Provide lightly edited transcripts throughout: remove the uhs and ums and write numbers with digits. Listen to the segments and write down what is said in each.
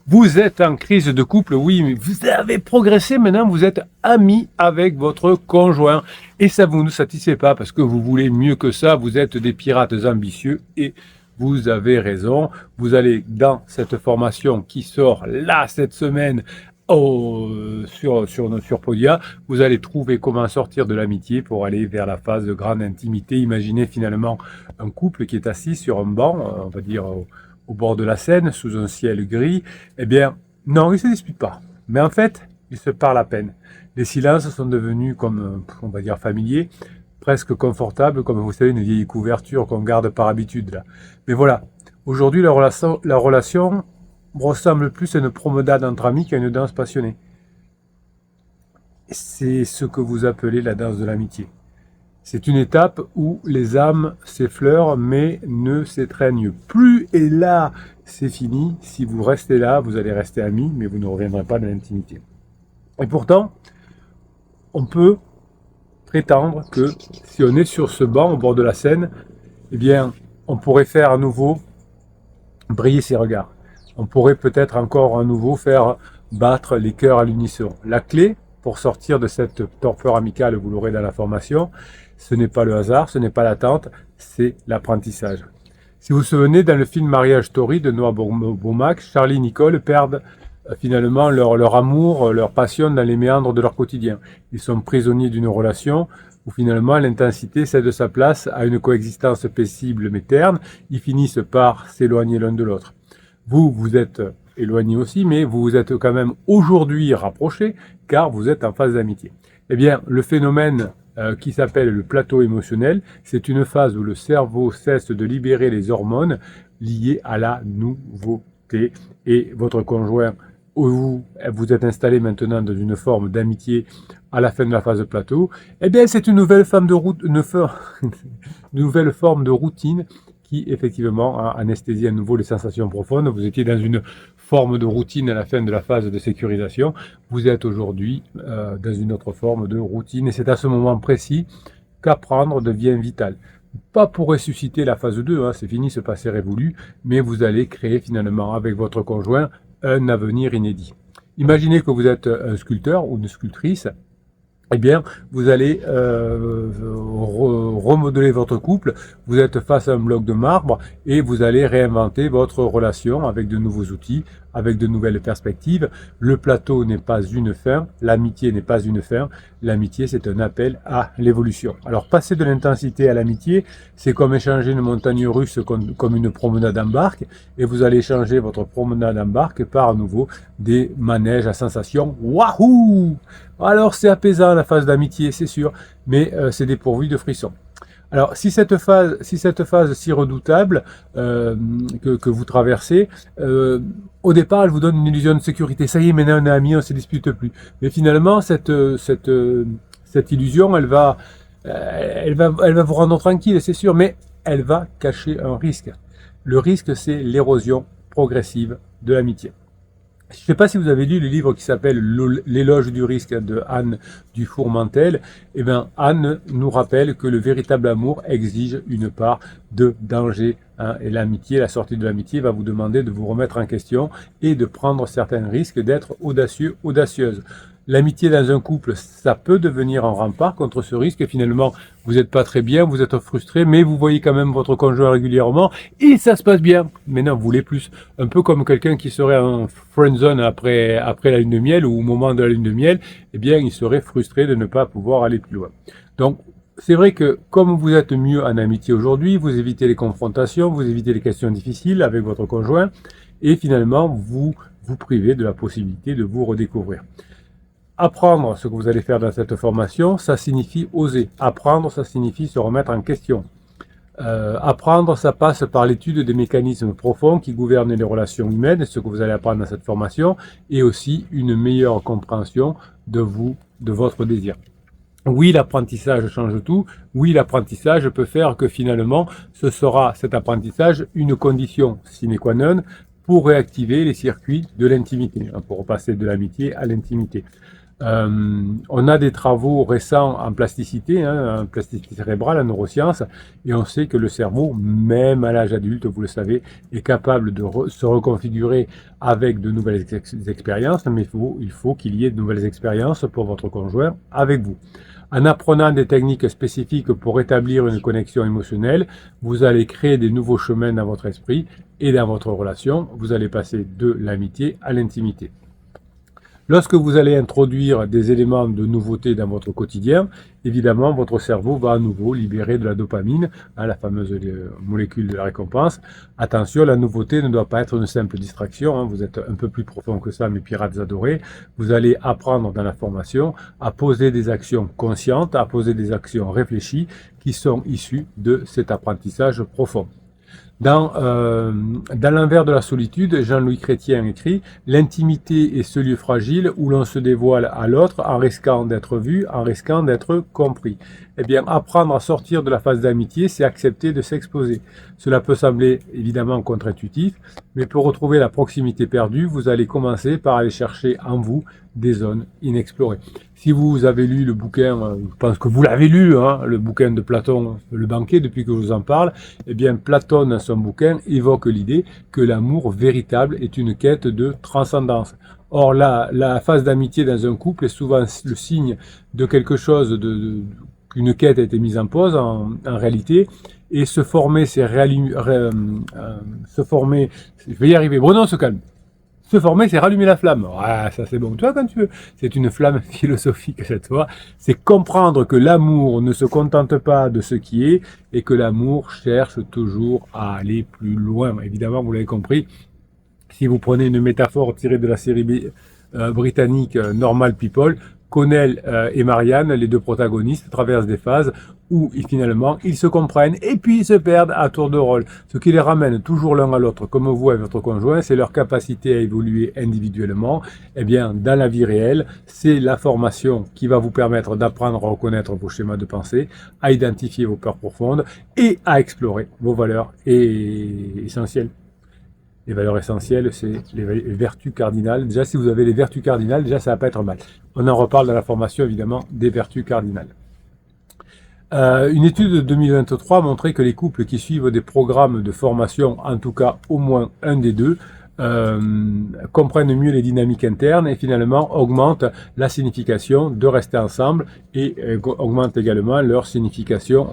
Vous êtes en crise de couple, oui, mais vous avez progressé, maintenant vous êtes amis avec votre conjoint. Et ça vous ne satisfait pas parce que vous voulez mieux que ça, vous êtes des pirates ambitieux et vous avez raison. Vous allez dans cette formation qui sort là cette semaine sur Podia, vous allez trouver comment sortir de l'amitié pour aller vers la phase de grande intimité. Imaginez finalement un couple qui est assis sur un banc, on va dire au bord de la Seine, sous un ciel gris. Eh bien, non, ils ne se disputent pas. Mais en fait, ils se parlent à peine. Les silences sont devenus, comme on va dire, familiers, presque confortables, comme vous savez, une vieille couverture qu'on garde par habitude là. Mais voilà, aujourd'hui, la relation ressemble plus à une promenade entre amis qu'à une danse passionnée. C'est ce que vous appelez la danse de l'amitié. C'est une étape où les âmes s'effleurent mais ne s'étreignent plus. Et là, c'est fini. Si vous restez là, vous allez rester amis, mais vous ne reviendrez pas dans l'intimité. Et pourtant, on peut prétendre que si on est sur ce banc au bord de la Seine, eh bien, on pourrait faire à nouveau briller ses regards. On pourrait peut-être encore à nouveau faire battre les cœurs à l'unisson. La clé pour sortir de cette torpeur amicale, vous l'aurez dans la formation, ce n'est pas le hasard, ce n'est pas l'attente, c'est l'apprentissage. Si vous vous souvenez, dans le film Marriage Story de Noah Baumbach, Charlie et Nicole perdent finalement leur amour, leur passion dans les méandres de leur quotidien. Ils sont prisonniers d'une relation où finalement l'intensité cède sa place à une coexistence paisible mais terne. Ils finissent par s'éloigner l'un de l'autre. Vous êtes éloignés aussi, mais vous vous êtes quand même aujourd'hui rapprochés car vous êtes en phase d'amitié. Eh bien, le phénomène qui s'appelle le plateau émotionnel, c'est une phase où le cerveau cesse de libérer les hormones liées à la nouveauté. Et votre conjoint, vous êtes installé maintenant dans une forme d'amitié à la fin de la phase de plateau, eh bien c'est une nouvelle forme de routine qui effectivement a anesthésié à nouveau les sensations profondes. Vous étiez dans une forme de routine à la fin de la phase de sécurisation. Vous êtes aujourd'hui dans une autre forme de routine et c'est à ce moment précis qu'apprendre devient vital. Pas pour ressusciter la phase 2, c'est fini, ce passé révolu, mais vous allez créer finalement avec votre conjoint un avenir inédit. Imaginez que vous êtes un sculpteur ou une sculptrice. Eh bien, vous allez remodeler votre couple, vous êtes face à un bloc de marbre et vous allez réinventer votre relation avec de nouveaux outils, avec de nouvelles perspectives. Le plateau n'est pas une fin, l'amitié n'est pas une fin, l'amitié c'est un appel à l'évolution. Alors passer de l'intensité à l'amitié, c'est comme échanger une montagne russe comme une promenade en barque et vous allez échanger votre promenade en barque par à nouveau des manèges à sensation. Wahou! Alors c'est apaisant la phase d'amitié, c'est sûr, mais c'est dépourvu de frissons. Alors si cette phase si redoutable que vous traversez, au départ elle vous donne une illusion de sécurité. Ça y est, maintenant on est amis, on ne se dispute plus. Mais finalement cette illusion, elle va vous rendre tranquille, c'est sûr, mais elle va cacher un risque. Le risque, c'est l'érosion progressive de l'amitié. Je ne sais pas si vous avez lu le livre qui s'appelle L'éloge du risque de Anne Dufour-Mantel. Eh bien, Anne nous rappelle que le véritable amour exige une part de danger. Et l'amitié, la sortie de l'amitié va vous demander de vous remettre en question et de prendre certains risques, d'être audacieux, audacieuse. L'amitié dans un couple, ça peut devenir un rempart contre ce risque. Finalement, vous n'êtes pas très bien, vous êtes frustré, mais vous voyez quand même votre conjoint régulièrement et ça se passe bien. Maintenant, vous voulez plus. Un peu comme quelqu'un qui serait en friendzone après la lune de miel ou au moment de la lune de miel, eh bien, il serait frustré de ne pas pouvoir aller plus loin. Donc, c'est vrai que comme vous êtes mieux en amitié aujourd'hui, vous évitez les confrontations, vous évitez les questions difficiles avec votre conjoint et finalement, vous vous privez de la possibilité de vous redécouvrir. Apprendre ce que vous allez faire dans cette formation, ça signifie oser. Apprendre, ça signifie se remettre en question. Apprendre, ça passe par l'étude des mécanismes profonds qui gouvernent les relations humaines, ce que vous allez apprendre dans cette formation, et aussi une meilleure compréhension de vous, de votre désir. Oui, l'apprentissage change tout. Oui, l'apprentissage peut faire que finalement, ce sera cet apprentissage une condition sine qua non pour réactiver les circuits de l'intimité, pour passer de l'amitié à l'intimité. On a des travaux récents en plasticité, en plasticité cérébrale, en neurosciences, et on sait que le cerveau, même à l'âge adulte, vous le savez, est capable de se reconfigurer avec de nouvelles expériences, mais il faut qu'il y ait de nouvelles expériences pour votre conjoint avec vous. En apprenant des techniques spécifiques pour établir une connexion émotionnelle, vous allez créer des nouveaux chemins dans votre esprit et dans votre relation. Vous allez passer de l'amitié à l'intimité. Lorsque vous allez introduire des éléments de nouveauté dans votre quotidien, évidemment, votre cerveau va à nouveau libérer de la dopamine, la fameuse molécule de la récompense. Attention, la nouveauté ne doit pas être une simple distraction. Vous êtes un peu plus profond que ça, mes pirates adorés. Vous allez apprendre dans la formation à poser des actions conscientes, à poser des actions réfléchies qui sont issues de cet apprentissage profond. Dans l'envers de la solitude, Jean-Louis Chrétien écrit « L'intimité est ce lieu fragile où l'on se dévoile à l'autre en risquant d'être vu, en risquant d'être compris. » Eh bien, apprendre à sortir de la phase d'amitié, c'est accepter de s'exposer. Cela peut sembler évidemment contre-intuitif, mais pour retrouver la proximité perdue, vous allez commencer par aller chercher en vous des zones inexplorées. Si vous avez lu le bouquin, je pense que vous l'avez lu, le bouquin de Platon, Le Banquet, depuis que je vous en parle, eh bien Platon, dans son bouquin, évoque l'idée que l'amour véritable est une quête de transcendance. Or, la phase d'amitié dans un couple est souvent le signe de quelque chose, qu'une quête a été mise en pause en réalité, et se former, je vais y arriver, Bruno se calme. Se former, c'est rallumer la flamme. Ah, ça c'est bon. Tu vois, quand tu veux. C'est une flamme philosophique cette fois. C'est comprendre que l'amour ne se contente pas de ce qui est et que l'amour cherche toujours à aller plus loin. Évidemment, vous l'avez compris. Si vous prenez une métaphore tirée de la série britannique Normal People, Connell et Marianne, les deux protagonistes, traversent des phases où finalement ils se comprennent et puis ils se perdent à tour de rôle. Ce qui les ramène toujours l'un à l'autre, comme vous et votre conjoint, c'est leur capacité à évoluer individuellement. Eh bien, dans la vie réelle, c'est la formation qui va vous permettre d'apprendre à reconnaître vos schémas de pensée, à identifier vos peurs profondes et à explorer vos valeurs essentielles. Les valeurs essentielles, c'est les vertus cardinales. Déjà, si vous avez les vertus cardinales, déjà, ça va pas être mal. On en reparle dans la formation, évidemment, des vertus cardinales. Une étude de 2023 montrait que les couples qui suivent des programmes de formation, en tout cas au moins un des deux, comprennent mieux les dynamiques internes et finalement augmentent la signification de rester ensemble et augmentent également leur signification,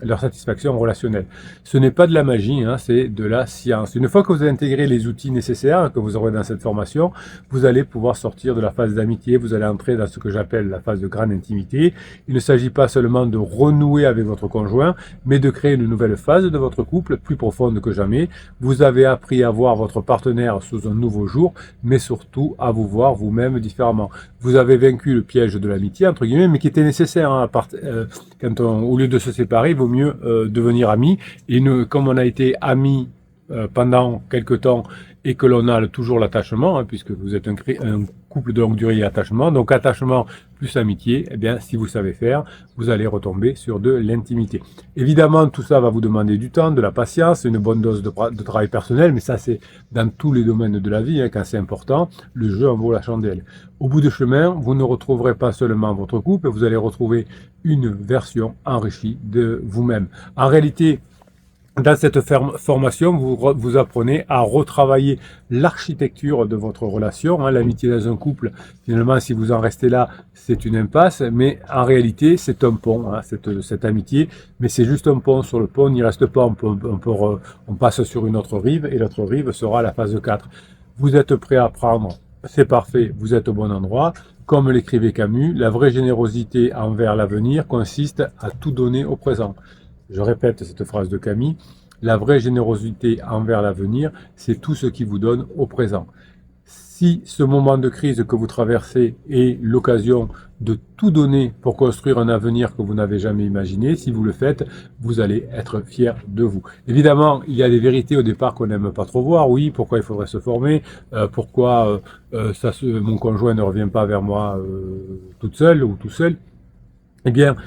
leur satisfaction relationnelle. Ce n'est pas de la magie, c'est de la science. Une fois que vous avez intégré les outils nécessaires que vous aurez dans cette formation, vous allez pouvoir sortir de la phase d'amitié, vous allez entrer dans ce que j'appelle la phase de grande intimité. Il ne s'agit pas seulement de renouer avec votre conjoint, mais de créer une nouvelle phase de votre couple, plus profonde que jamais. Vous avez appris à voir votre partenaire sous un nouveau jour, mais surtout à vous voir vous-même différemment. Vous avez vaincu le piège de l'amitié, entre guillemets, mais qui était nécessaire. Au lieu de se séparer, il vaut mieux devenir amis. Et comme on a été amis pendant quelque temps et que l'on a toujours l'attachement, puisque vous êtes un couple de longue durée et attachement, donc attachement plus amitié, eh bien, si vous savez faire, vous allez retomber sur de l'intimité. Évidemment, tout ça va vous demander du temps, de la patience, une bonne dose de travail personnel, mais ça, c'est dans tous les domaines de la vie, quand c'est important, le jeu en vaut la chandelle. Au bout du chemin, vous ne retrouverez pas seulement votre couple, vous allez retrouver une version enrichie de vous-même. En réalité, dans cette formation, vous apprenez à retravailler l'architecture de votre relation. L'amitié dans un couple, finalement, si vous en restez là, c'est une impasse. Mais en réalité, c'est un pont, cette amitié. Mais c'est juste un pont. Sur le pont, on n'y reste pas. On passe sur une autre rive et l'autre rive sera la phase 4. Vous êtes prêt à prendre, c'est parfait, vous êtes au bon endroit. Comme l'écrivait Camus, la vraie générosité envers l'avenir consiste à tout donner au présent. Je répète cette phrase de Camus, la vraie générosité envers l'avenir, c'est tout ce qui vous donne au présent. Si ce moment de crise que vous traversez est l'occasion de tout donner pour construire un avenir que vous n'avez jamais imaginé, si vous le faites, vous allez être fier de vous. Évidemment, il y a des vérités au départ qu'on n'aime pas trop voir. Oui, pourquoi il faudrait se former, pourquoi mon conjoint ne revient pas vers moi toute seule ou tout seul. Eh bien,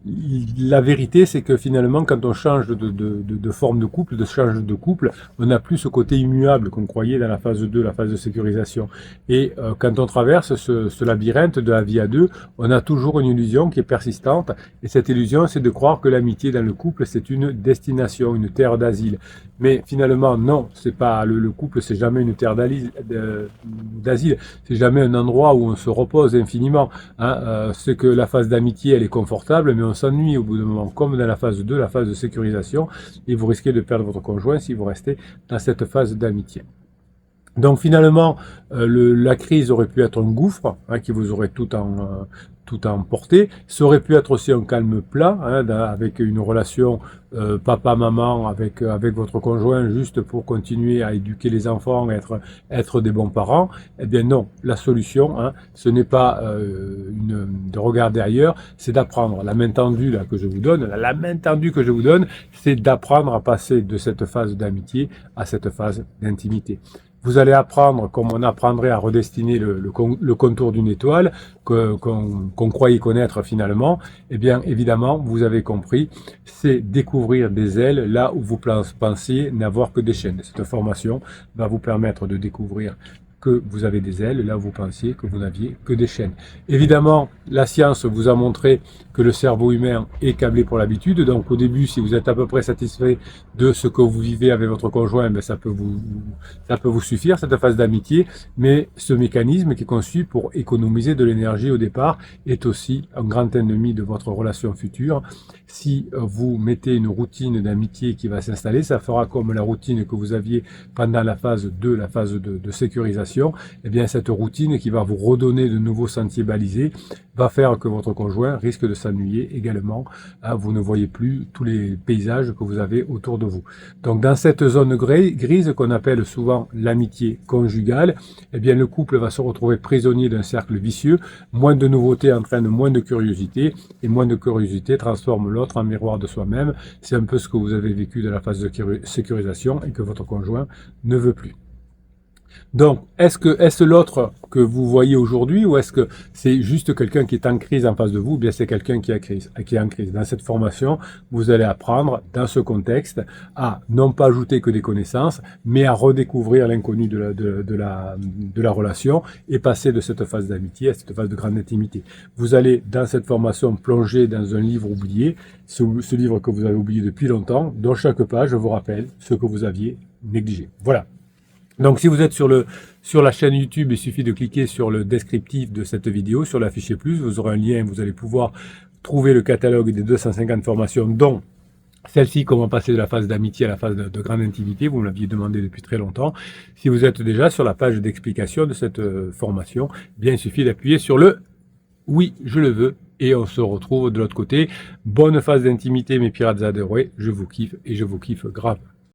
la vérité, c'est que finalement, quand on change de forme de couple, on n'a plus ce côté immuable qu'on croyait dans la phase 2, la phase de sécurisation. Et quand on traverse ce labyrinthe de la vie à deux, on a toujours une illusion qui est persistante. Et cette illusion, c'est de croire que l'amitié dans le couple, c'est une destination, une terre d'asile. Mais finalement, non, c'est pas le couple, c'est jamais une terre d'asile. C'est jamais un endroit où on se repose infiniment. Hein. C'est que la phase d'amitié, elle est confortable, mais on s'ennuie au bout d'un moment, comme dans la phase 2, la phase de sécurisation, et vous risquez de perdre votre conjoint si vous restez dans cette phase d'amitié. Donc finalement, la crise aurait pu être un gouffre hein, qui vous aurait tout emporté. Ça aurait pu être aussi un calme plat, hein, avec une relation papa-maman avec votre conjoint, juste pour continuer à éduquer les enfants, être des bons parents. Eh bien non, la solution, hein, ce n'est pas de regarder ailleurs, c'est d'apprendre. La main tendue là, que je vous donne, la main tendue que je vous donne, c'est d'apprendre à passer de cette phase d'amitié à cette phase d'intimité. Vous allez apprendre, comme on apprendrait à redestiner le contour d'une étoile qu'on croyait connaître finalement. Eh bien, évidemment, vous avez compris, c'est découvrir des ailes là où vous pensiez n'avoir que des chaînes. Cette formation va vous permettre de découvrir que vous avez des ailes, là où vous pensiez que vous n'aviez que des chaînes. Évidemment, la science vous a montré que le cerveau humain est câblé pour l'habitude, donc au début, si vous êtes à peu près satisfait de ce que vous vivez avec votre conjoint, ben ça peut vous suffire, cette phase d'amitié, mais ce mécanisme qui est conçu pour économiser de l'énergie au départ est aussi un grand ennemi de votre relation future. Si vous mettez une routine d'amitié qui va s'installer, ça fera comme la routine que vous aviez pendant la phase 2, la phase de sécurisation. Eh bien, cette routine qui va vous redonner de nouveaux sentiers balisés va faire que votre conjoint risque de s'ennuyer également. Hein, vous ne voyez plus tous les paysages que vous avez autour de vous. Donc, dans cette zone grise qu'on appelle souvent l'amitié conjugale, eh bien, le couple va se retrouver prisonnier d'un cercle vicieux. Moins de nouveautés entraînent moins de curiosité et moins de curiosité transforme l'autre en miroir de soi-même. C'est un peu ce que vous avez vécu dans la phase de sécurisation et que votre conjoint ne veut plus. Donc, est-ce l'autre que vous voyez aujourd'hui ou est-ce que c'est juste quelqu'un qui est en crise en face de vous? Bien, c'est quelqu'un qui est en crise. Dans cette formation, vous allez apprendre, dans ce contexte, à non pas ajouter que des connaissances, mais à redécouvrir l'inconnu de la relation et passer de cette phase d'amitié à cette phase de grande intimité. Vous allez, dans cette formation, plonger dans un livre oublié, ce livre que vous avez oublié depuis longtemps, dont chaque page vous rappelle ce que vous aviez négligé. Voilà. Donc si vous êtes sur la chaîne YouTube, il suffit de cliquer sur le descriptif de cette vidéo, sur l'affiché plus, vous aurez un lien, vous allez pouvoir trouver le catalogue des 250 formations, dont celle-ci, comment passer de la phase d'amitié à la phase de grande intimité, vous me l'aviez demandé depuis très longtemps. Si vous êtes déjà sur la page d'explication de cette formation, bien il suffit d'appuyer sur le « Oui, je le veux » et on se retrouve de l'autre côté. Bonne phase d'intimité mes pirates adorés, je vous kiffe et je vous kiffe grave.